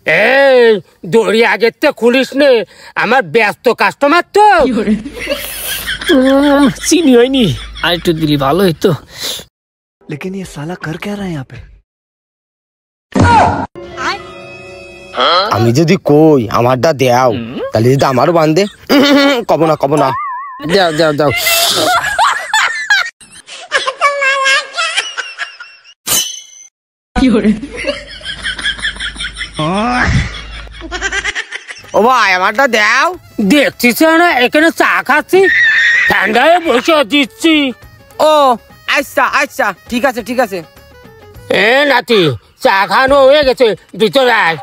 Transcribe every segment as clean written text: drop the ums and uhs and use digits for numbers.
এই দড়ি আগের থেকে খুলিস নে, আমার ব্যস্ত কাস্টমার তো। চিনি হয়নি, আর একটু দিলি ভালো হইতো। लेकिन ये साला कर क्या रहा है यहाँ पे? আমি যদি কই আমারটা দেও তাহলে যদি আমারও বান্ধে, কব না দাও দাও দাও। ও ভাই আমারটা দেও। দেখছিস না এখানে চা খাচ্ছি, ঠান্ডায় বসে দিচ্ছি। ও আচ্ছা আচ্ছা, ঠিক আছে ঠিক আছে। এ নাতি, চা খানো হয়ে গেছে, ভিতরে আয়।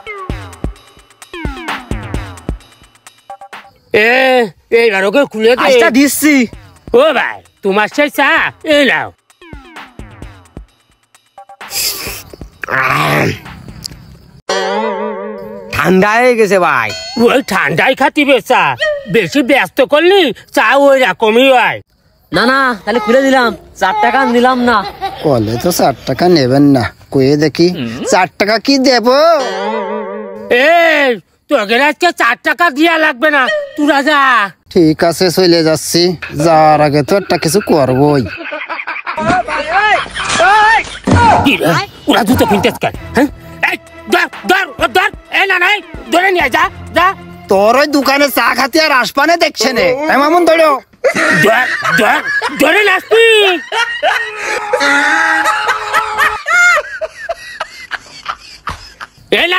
এইবার ওকে খুলে দে। আচ্ছা দিচ্ছি। ও ভাই, তোমার সেই চা এই নাও। ঠান্ডা হয়ে গেছে ভাই। ওই ঠান্ডায় খাতি চা, বেশি ব্যস্ত করলি চা ওই রকমই হয়। না না, তাহলে খুলে দিলাম, 4 টাকা নিলাম না। কলে তো 4 টাকা নেবেন না, কয়ে দেখি 4 টাকা কি দেব? এই তোকে আজকে 4 টাকা দিয়া লাগবে না, তোরা যা। ঠিক আছে চলে যাচ্ছি, যাওয়ার আগে তো একটা কিছু করবই। ওরা জুতো কিনতে কেন? ধরে নিয়ে যা যা। তোর ওই দোকানে চা খাতে আর আসপানে দেখছে নে, এমন ধরো ধরে নাসবি।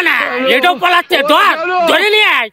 না এটাও পালাচ্ছে, ধরে নিয়ে আয়।